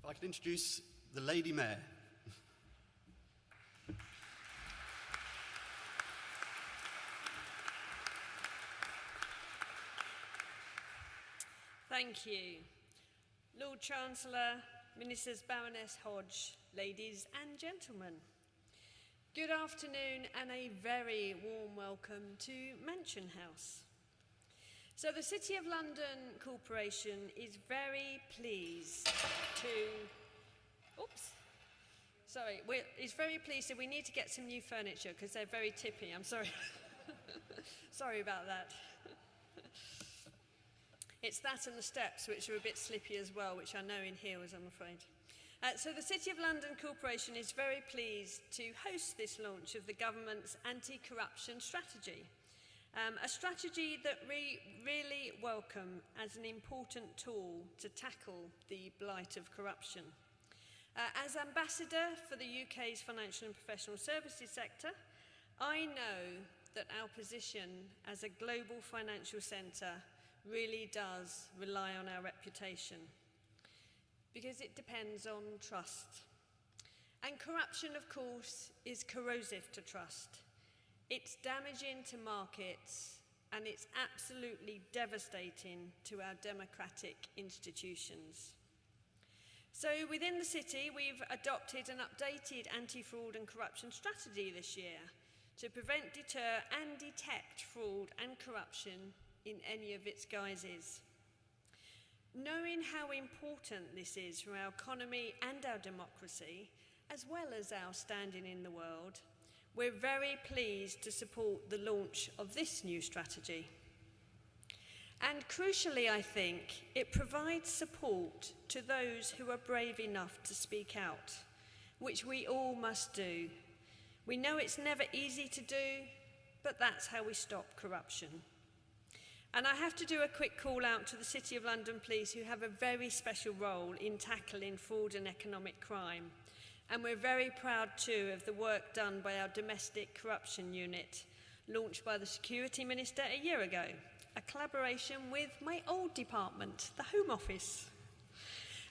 If I could introduce the Lady Mayor. Thank you. Lord Chancellor, Ministers Baroness Hodge, ladies and gentlemen. Good afternoon and a very warm welcome to Mansion House. So the City of London Corporation is very pleased that we need to get some new furniture because they're very tippy. I'm sorry. Sorry about that. It's that and the steps, which are a bit slippy as well, which are no in heels, I'm afraid. So the City of London Corporation is very pleased to host this launch of the government's anti-corruption strategy. A strategy that we really welcome as an important tool to tackle the blight of corruption. As ambassador for the UK's financial and professional services sector, I know that our position as a global financial centre really does rely on our reputation, because it depends on trust. And corruption, of course, is corrosive to trust. It's damaging to markets, and it's absolutely devastating to our democratic institutions. So within the city, we've adopted an updated anti-fraud and corruption strategy this year to prevent, deter and detect fraud and corruption in any of its guises. Knowing how important this is for our economy and our democracy, as well as our standing in the world, we're very pleased to support the launch of this new strategy. And crucially, I think, it provides support to those who are brave enough to speak out, which we all must do. We know it's never easy to do, but that's how we stop corruption. And I have to do a quick call out to the City of London Police, who have a very special role in tackling fraud and economic crime. And we're very proud too of the work done by our domestic corruption unit, launched by the Security Minister a year ago, a collaboration with my old department, the Home Office.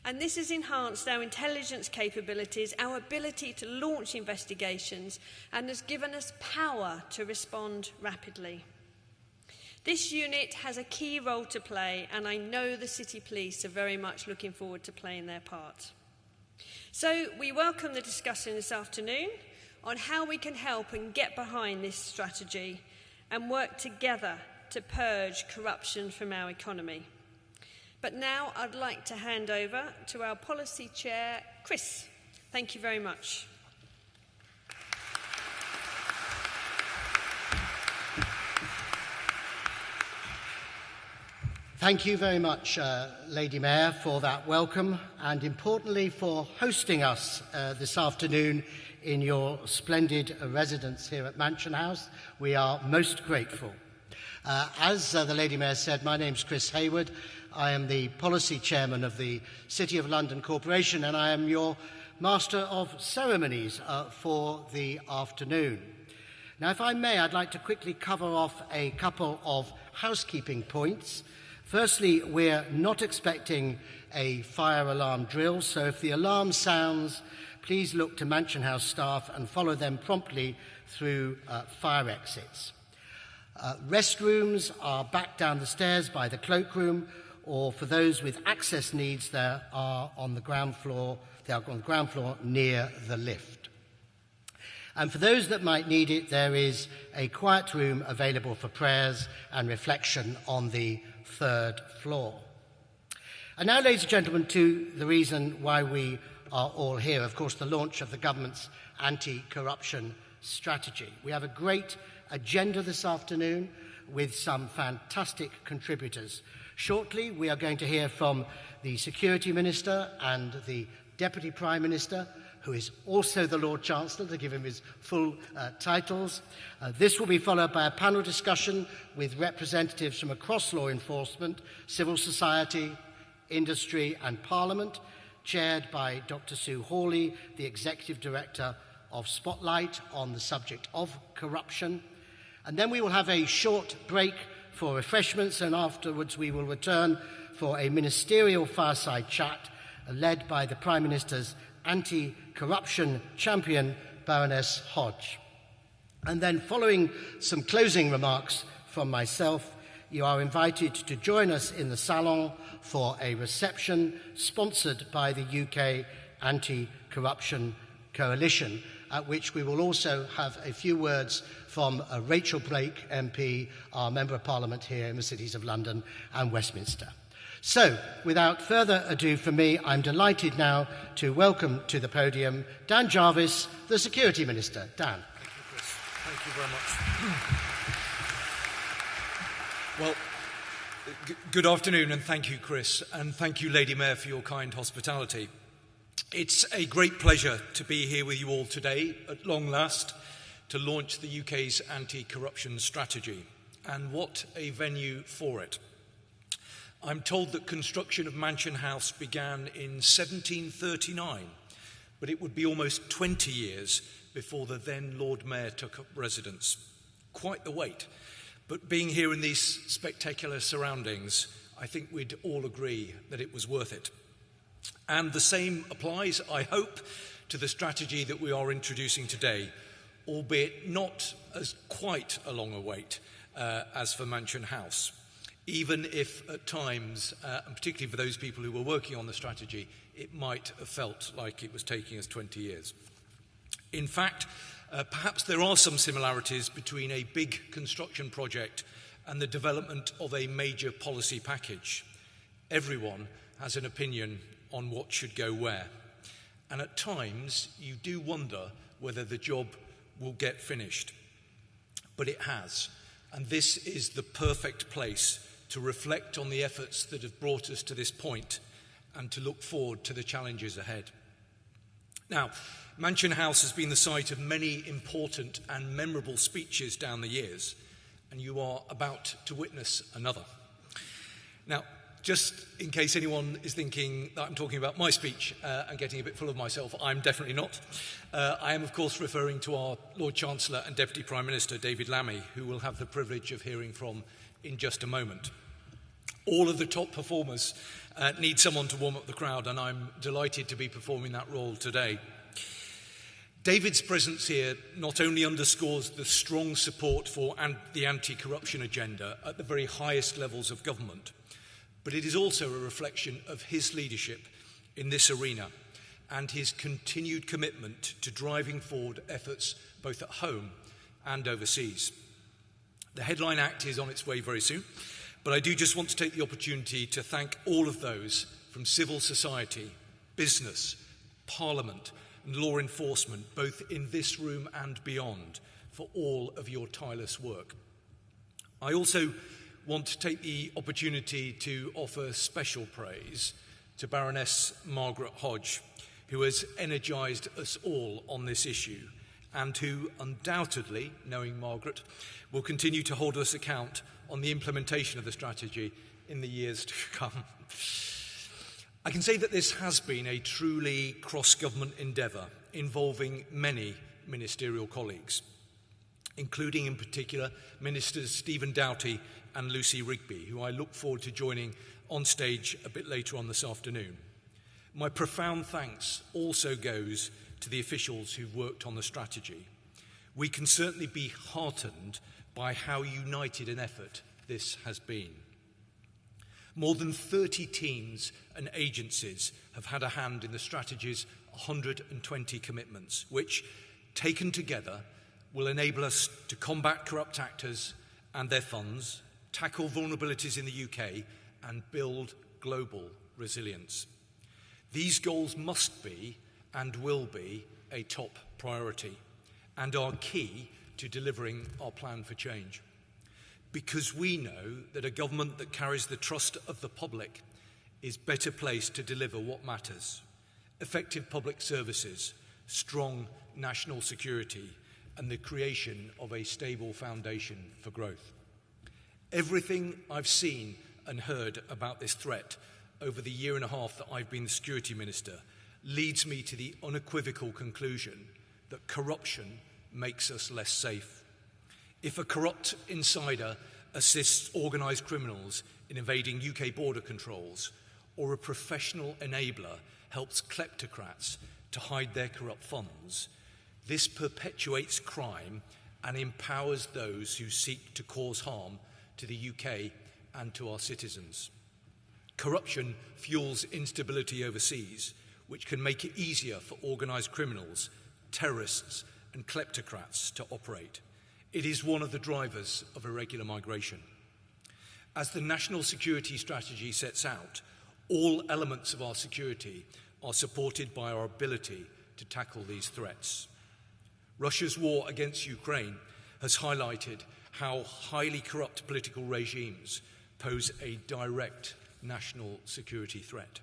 And this has enhanced our intelligence capabilities, our ability to launch investigations, and has given us power to respond rapidly. This unit has a key role to play, and I know the City Police are very much looking forward to playing their part. So we welcome the discussion this afternoon on how we can help and get behind this strategy and work together to purge corruption from our economy. But now I'd like to hand over to our Policy Chair, Chris. Thank you very much. Thank you very much, Lady Mayor, for that welcome, and importantly for hosting us this afternoon in your splendid residence here at Mansion House. We are most grateful. As the Lady Mayor said, my name's Chris Hayward. I am the Policy Chairman of the City of London Corporation, and I am your Master of Ceremonies for the afternoon. Now, if I may, I'd like to quickly cover off a couple of housekeeping points. Firstly, we're not expecting a fire alarm drill, so if the alarm sounds, please look to Mansion House staff and follow them promptly through fire exits. Restrooms are back down the stairs by the cloakroom, or for those with access needs, they are on the ground floor near the lift. And for those that might need it, there is a quiet room available for prayers and reflection on the third floor. And now, ladies and gentlemen, to the reason why we are all here, of course, the launch of the government's anti-corruption strategy. We have a great agenda this afternoon with some fantastic contributors. Shortly, we are going to hear from the Security Minister and the Deputy Prime Minister, who is also the Lord Chancellor, to give him his full titles. This will be followed by a panel discussion with representatives from across law enforcement, civil society, industry and Parliament, chaired by Dr. Sue Hawley, the Executive Director of Spotlight on the subject of corruption. And then we will have a short break for refreshments, and afterwards we will return for a ministerial fireside chat led by the Prime Minister's anti-corruption champion, Baroness Hodge. And then, following some closing remarks from myself, you are invited to join us in the salon for a reception sponsored by the UK Anti-Corruption Coalition, at which we will also have a few words from Rachel Blake MP, our Member of Parliament here in the cities of London and Westminster. So, without further ado from me, I'm delighted now to welcome to the podium Dan Jarvis, the Security Minister. Dan. Thank you, Chris. Thank you very much. Well, good afternoon, and thank you, Chris, and thank you, Lady Mayor, for your kind hospitality. It's a great pleasure to be here with you all today, at long last, to launch the UK's anti-corruption strategy. And what a venue for it. I'm told that construction of Mansion House began in 1739, but it would be almost 20 years before the then Lord Mayor took up residence. Quite the wait. But being here in these spectacular surroundings, I think we'd all agree that it was worth it. And the same applies, I hope, to the strategy that we are introducing today, albeit not as quite a long a wait as for Mansion House, even if at times, and particularly for those people who were working on the strategy, it might have felt like it was taking us 20 years. In fact, perhaps there are some similarities between a big construction project and the development of a major policy package. Everyone has an opinion on what should go where. And at times, you do wonder whether the job will get finished. But it has. And this is the perfect place to reflect on the efforts that have brought us to this point and to look forward to the challenges ahead. Now, Mansion House has been the site of many important and memorable speeches down the years, and you are about to witness another. Now, just in case anyone is thinking that I'm talking about my speech and getting a bit full of myself, I'm definitely not. I am, of course, referring to our Lord Chancellor and Deputy Prime Minister, David Lammy, who we'll have the privilege of hearing from in just a moment. All of the top performers need someone to warm up the crowd, and I'm delighted to be performing that role today. David's presence here not only underscores the strong support for the anti-corruption agenda at the very highest levels of government, but it is also a reflection of his leadership in this arena and his continued commitment to driving forward efforts both at home and overseas. The headline act is on its way very soon, but I do just want to take the opportunity to thank all of those from civil society, business, Parliament, and law enforcement, both in this room and beyond, for all of your tireless work. I also want to take the opportunity to offer special praise to Baroness Margaret Hodge, who has energised us all on this issue and who undoubtedly, knowing Margaret, will continue to hold us account on the implementation of the strategy in the years to come. I can say that this has been a truly cross-government endeavour involving many ministerial colleagues, including in particular Ministers Stephen Doughty and Lucy Rigby, who I look forward to joining on stage a bit later on this afternoon. My profound thanks also goes to the officials who've worked on the strategy. We can certainly be heartened by how united an effort this has been. More than 30 teams and agencies have had a hand in the strategy's 120 commitments, which, taken together, will enable us to combat corrupt actors and their funds, tackle vulnerabilities in the UK, and build global resilience. These goals must be and will be a top priority and are key to delivering our plan for change. Because we know that a government that carries the trust of the public is better placed to deliver what matters: effective public services, strong national security, and the creation of a stable foundation for growth. Everything I've seen and heard about this threat over the year and a half that I've been the Security Minister leads me to the unequivocal conclusion that corruption makes us less safe. If a corrupt insider assists organised criminals in evading UK border controls, or a professional enabler helps kleptocrats to hide their corrupt funds, this perpetuates crime and empowers those who seek to cause harm to the UK and to our citizens. Corruption fuels instability overseas, which can make it easier for organised criminals, terrorists and kleptocrats to operate. It is one of the drivers of irregular migration. As the National Security Strategy sets out, all elements of our security are supported by our ability to tackle these threats. Russia's war against Ukraine has highlighted how highly corrupt political regimes pose a direct national security threat,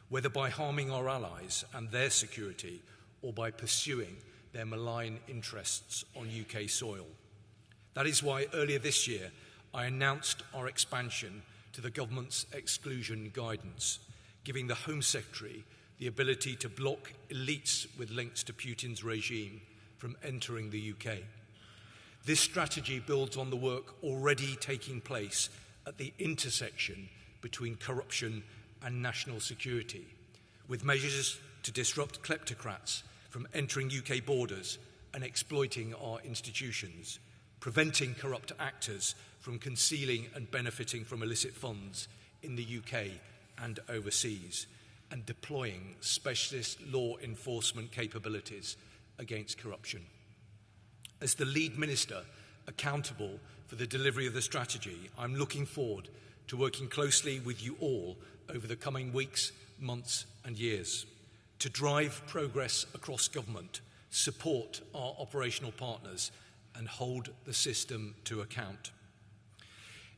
whether by harming our allies and their security or by pursuing their malign interests on UK soil. That is why earlier this year I announced our expansion to the government's exclusion guidance, giving the Home Secretary the ability to block elites with links to Putin's regime from entering the UK. This strategy builds on the work already taking place at the intersection between corruption and national security, with measures to disrupt kleptocrats from entering UK borders and exploiting our institutions, preventing corrupt actors from concealing and benefiting from illicit funds in the UK and overseas, and deploying specialist law enforcement capabilities against corruption. As the lead minister accountable for the delivery of the strategy, I'm looking forward to working closely with you all over the coming weeks, months and years to drive progress across government, support our operational partners and hold the system to account.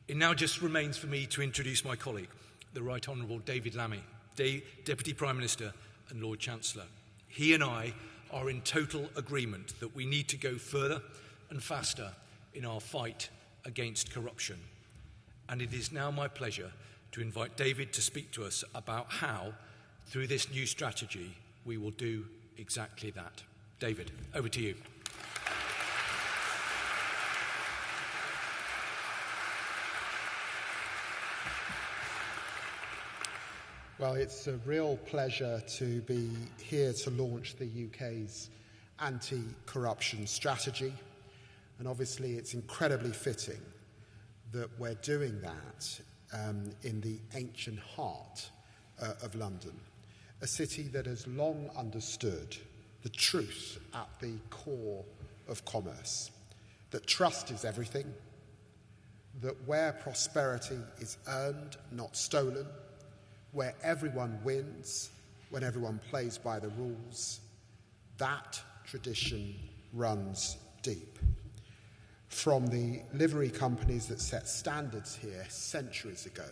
It now just remains for me to introduce my colleague, the Right Honourable David Lammy, Deputy Prime Minister and Lord Chancellor. He and I are in total agreement that we need to go further and faster in our fight against corruption. And it is now my pleasure to invite David to speak to us about how, through this new strategy, we will do exactly that. David, over to you. Well, it's a real pleasure to be here to launch the UK's anti-corruption strategy. And obviously it's incredibly fitting that we're doing that in the ancient heart of London, a city that has long understood the truth at the core of commerce, that trust is everything, that where prosperity is earned, not stolen, where everyone wins when everyone plays by the rules, that tradition runs deep. From the livery companies that set standards here centuries ago,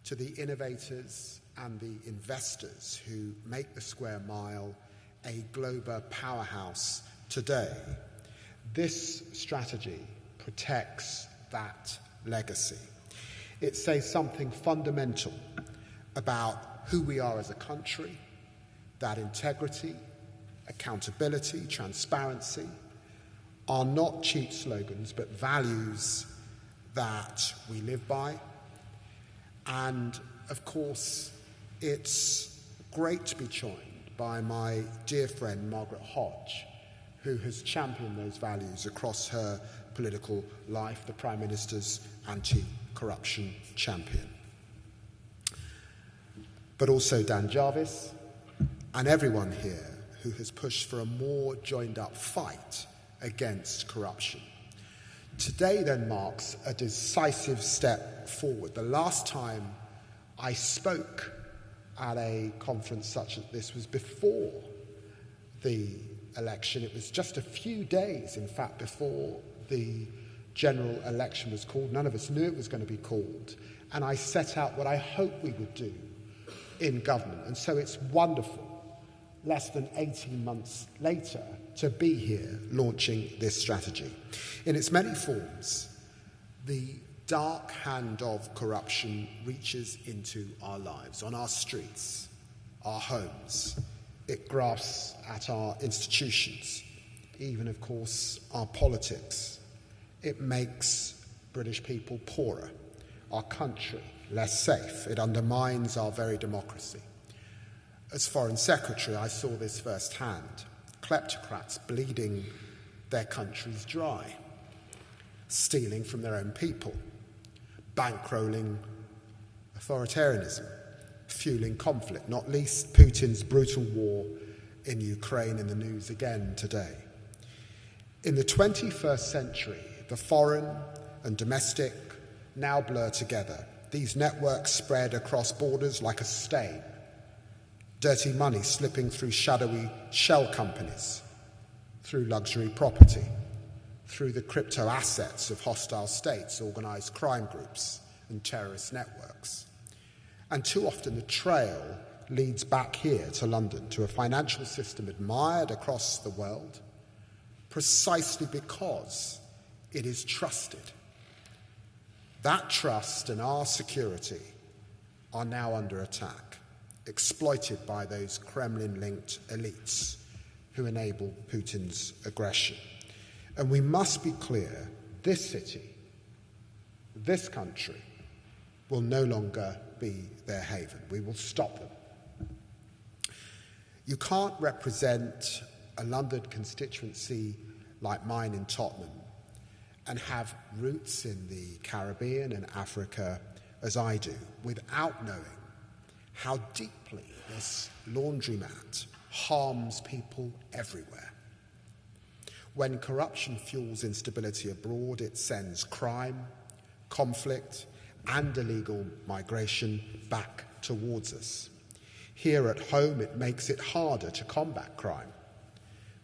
to the innovators and the investors who make the square mile a global powerhouse today, this strategy protects that legacy. It says something fundamental about who we are as a country, that integrity, accountability, transparency are not cheap slogans, but values that we live by. And, of course, it's great to be joined by my dear friend Margaret Hodge, who has championed those values across her political life, the Prime Minister's anti-corruption champion. But also Dan Jarvis and everyone here who has pushed for a more joined-up fight against corruption. Today then marks a decisive step forward. The last time I spoke at a conference such as this was before the election. It was just a few days, in fact, before the general election was called. None of us knew it was going to be called. And I set out what I hoped we would do in government. And so it's wonderful, less than 18 months later, to be here launching this strategy. In its many forms, the dark hand of corruption reaches into our lives, on our streets, our homes. It grasps at our institutions, even, of course, our politics. It makes British people poorer, our country less safe. It undermines our very democracy. As Foreign Secretary, I saw this firsthand. Kleptocrats bleeding their countries dry, stealing from their own people, bankrolling authoritarianism, fueling conflict, not least Putin's brutal war in Ukraine in the news again today. In the 21st century, the foreign and domestic now blur together. These networks spread across borders like a stain. Dirty money slipping through shadowy shell companies, through luxury property, through the crypto assets of hostile states, organised crime groups and terrorist networks. And too often the trail leads back here to London, to a financial system admired across the world, precisely because it is trusted. That trust and our security are now under attack, exploited by those Kremlin-linked elites who enable Putin's aggression. And we must be clear, this city, this country, will no longer be their haven. We will stop them. You can't represent a London constituency like mine in Tottenham and have roots in the Caribbean and Africa as I do without knowing how deeply this laundromat harms people everywhere. When corruption fuels instability abroad, it sends crime, conflict, and illegal migration back towards us. Here at home, it makes it harder to combat crime.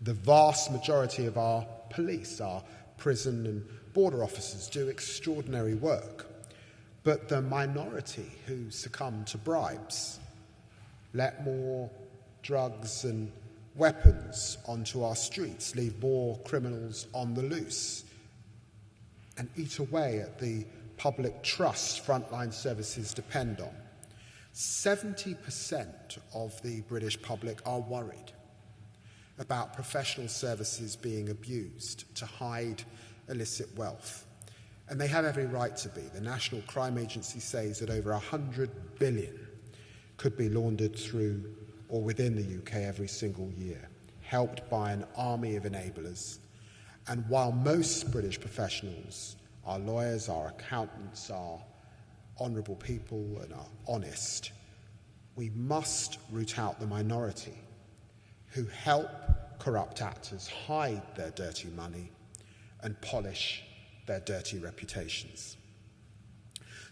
The vast majority of our police, our prison and border officers do extraordinary work. But the minority who succumb to bribes, let more drugs and weapons onto our streets, leave more criminals on the loose, and eat away at the public trust frontline services depend on. 70% of the British public are worried about professional services being abused to hide illicit wealth. And they have every right to be. The National Crime Agency says that over 100 billion could be laundered through or within the UK every single year, helped by an army of enablers. And while most British professionals, our lawyers, our accountants, are honourable people and are honest, we must root out the minority who help corrupt actors hide their dirty money and polish their dirty reputations.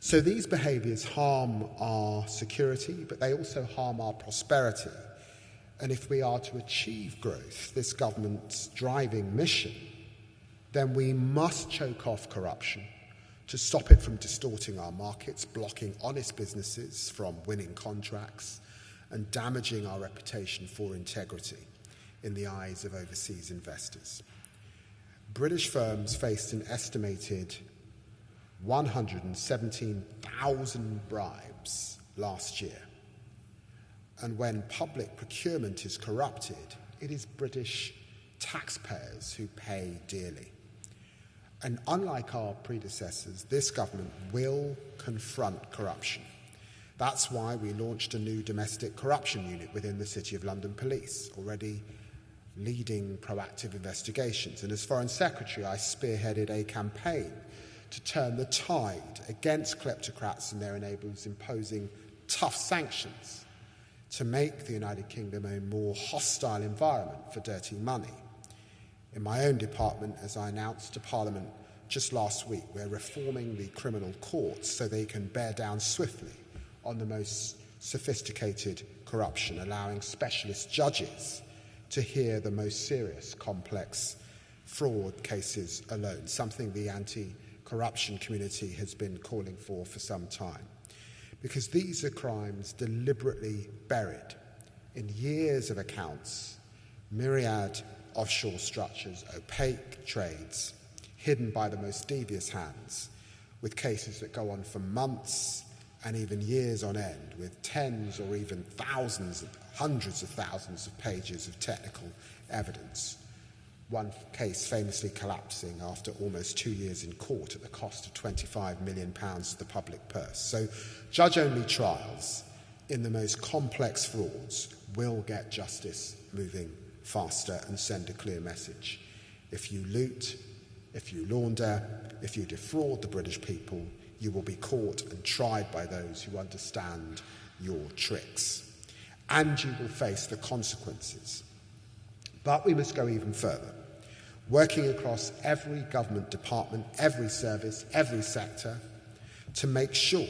So these behaviours harm our security, but they also harm our prosperity. And if we are to achieve growth, this government's driving mission, then we must choke off corruption to stop it from distorting our markets, blocking honest businesses from winning contracts, and damaging our reputation for integrity in the eyes of overseas investors. British firms faced an estimated 117,000 bribes last year. And when public procurement is corrupted, it is British taxpayers who pay dearly. And unlike our predecessors, this government will confront corruption. That's why we launched a new domestic corruption unit within the City of London Police, already leading proactive investigations. And as Foreign Secretary, I spearheaded a campaign to turn the tide against kleptocrats and their enablers, imposing tough sanctions to make the United Kingdom a more hostile environment for dirty money. In my own department, as I announced to Parliament just last week, we're reforming the criminal courts so they can bear down swiftly on the most sophisticated corruption, allowing specialist judges to hear the most serious, complex fraud cases alone, something the anti-corruption community has been calling for some time. Because these are crimes deliberately buried in years of accounts, myriad offshore structures, opaque trades, hidden by the most devious hands, with cases that go on for months and even years on end, with tens or even thousands, hundreds of thousands of pages of technical evidence. one case famously collapsing after almost 2 years in court at the cost of £25 million to the public purse. So judge-only trials in the most complex frauds will get justice moving faster and send a clear message. If you loot, if you launder, if you defraud the British people, you will be caught and tried by those who understand your tricks. And you will face the consequences. But we must go even further, working across every government department, every service, every sector, to make sure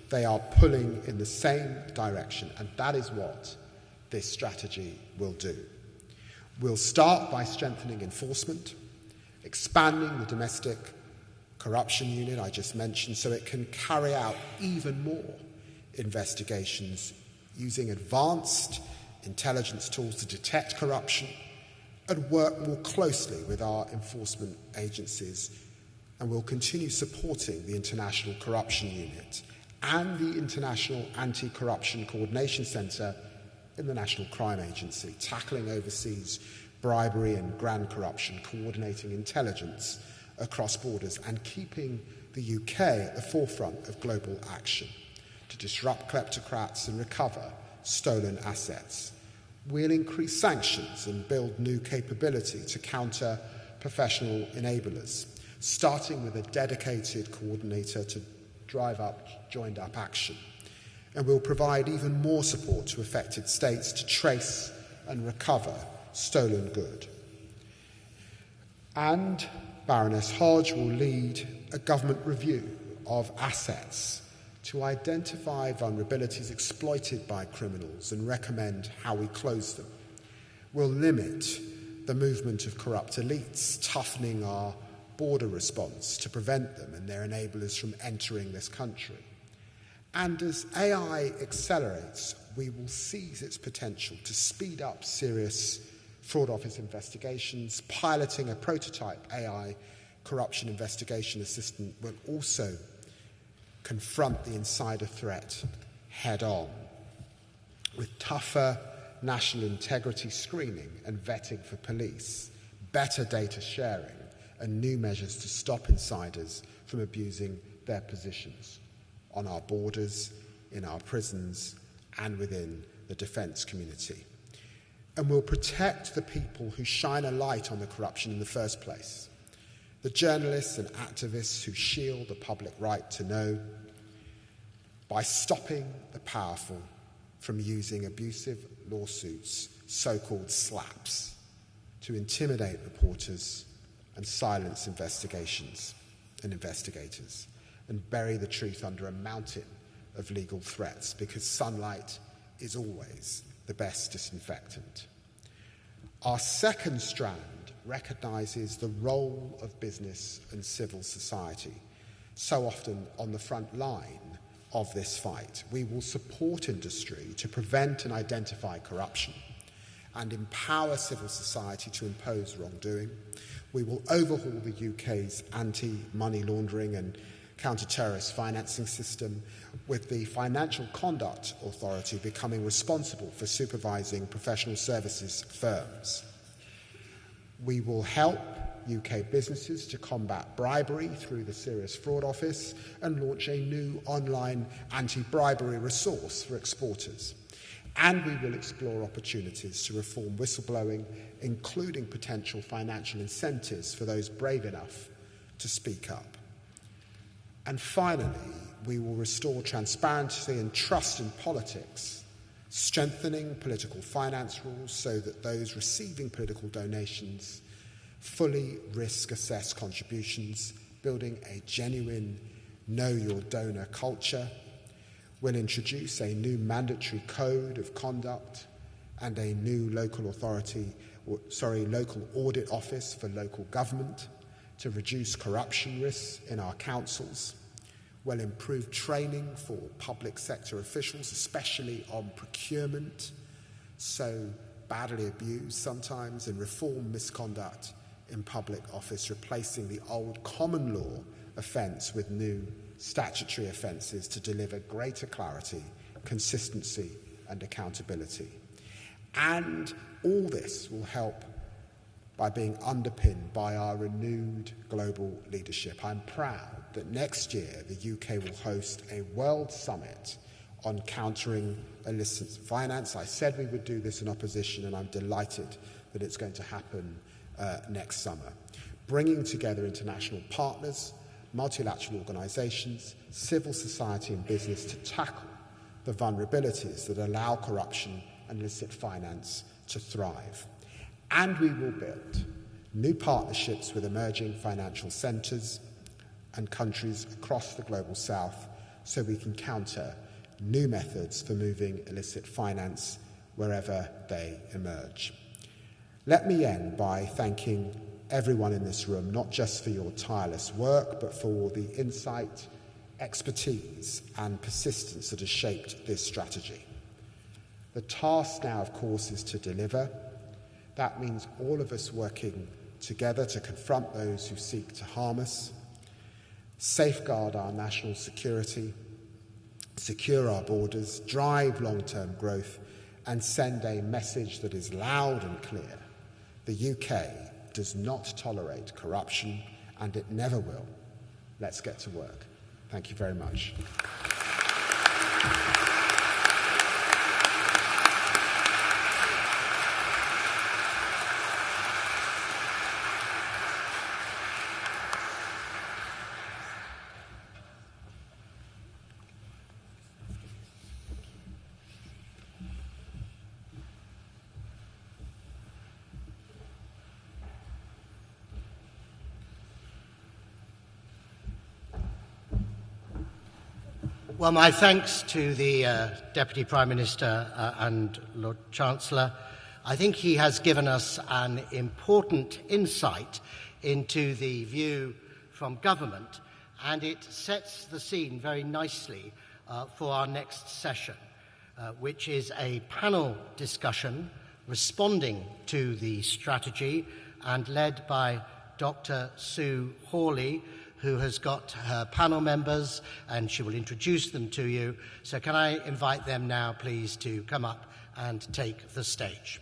they are pulling in the same direction. And that is what this strategy will do. We'll start by strengthening enforcement, expanding the domestic corruption unit I just mentioned so it can carry out even more investigations using advanced intelligence tools to detect corruption and work more closely with our enforcement agencies. And we'll continue supporting the International Corruption Unit and the International Anti-Corruption Coordination Centre in the National Crime Agency, tackling overseas bribery and grand corruption, coordinating intelligence across borders and keeping the UK at the forefront of global action to disrupt kleptocrats and recover stolen assets. We'll increase sanctions and build new capability to counter professional enablers, starting with a dedicated coordinator to drive up joined-up action. And we'll provide even more support to affected states to trace and recover stolen good. And Baroness Hodge will lead a government review of assets to identify vulnerabilities exploited by criminals and recommend how we close them. We'll limit the movement of corrupt elites, toughening our border response to prevent them and their enablers from entering this country. And as AI accelerates, we will seize its potential to speed up serious fraud office investigations. Piloting a prototype AI corruption investigation assistant will also confront the insider threat head-on with tougher national integrity screening and vetting for police, better data sharing, and new measures to stop insiders from abusing their positions on our borders, in our prisons, and within the defence community. And we'll protect the people who shine a light on the corruption in the first place, the journalists and activists who shield the public right to know, by stopping the powerful from using abusive lawsuits, so-called slaps, to intimidate reporters and silence investigations and investigators, and bury the truth under a mountain of legal threats, because sunlight is always the best disinfectant. Our second strand recognises the role of business and civil society, so often on the front line of this fight. We will support industry to prevent and identify corruption and empower civil society to impose wrongdoing. We will overhaul the UK's anti-money laundering and counter-terrorist financing system, with the Financial Conduct Authority becoming responsible for supervising professional services firms. We will help UK businesses to combat bribery through the Serious Fraud Office and launch a new online anti-bribery resource for exporters. And we will explore opportunities to reform whistleblowing, including potential financial incentives for those brave enough to speak up. And finally, we will restore transparency and trust in politics, strengthening political finance rules so that those receiving political donations fully risk-assess contributions, building a genuine know-your-donor culture. We'll introduce a new mandatory code of conduct and a new local audit office for local government to reduce corruption risks in our councils. We'll improve training for public sector officials, especially on procurement, so badly abused sometimes, and reform misconduct in public office, replacing the old common law offence with new statutory offences to deliver greater clarity, consistency and accountability. And all this will help by being underpinned by our renewed global leadership. I'm proud that next year the UK will host a World Summit on countering illicit finance. I said we would do this in opposition, and I'm delighted that it's going to happen next summer, bringing together international partners, multilateral organisations, civil society and business to tackle the vulnerabilities that allow corruption and illicit finance to thrive. And we will build new partnerships with emerging financial centres and countries across the global south so we can counter new methods for moving illicit finance wherever they emerge. Let me end by thanking everyone in this room, not just for your tireless work, but for all the insight, expertise and persistence that has shaped this strategy. The task now, of course, is to deliver. That means all of us working together to confront those who seek to harm us, safeguard our national security, secure our borders, drive long-term growth, and send a message that is loud and clear. The UK does not tolerate corruption, and it never will. Let's get to work. Thank you very much. Well, my thanks to the Deputy Prime Minister and Lord Chancellor. I think he has given us an important insight into the view from government, and it sets the scene very nicely for our next session, which is a panel discussion responding to the strategy and led by Dr. Sue Hawley, who has got her panel members, and she will introduce them to you. So can I invite them now, please, to come up and take the stage.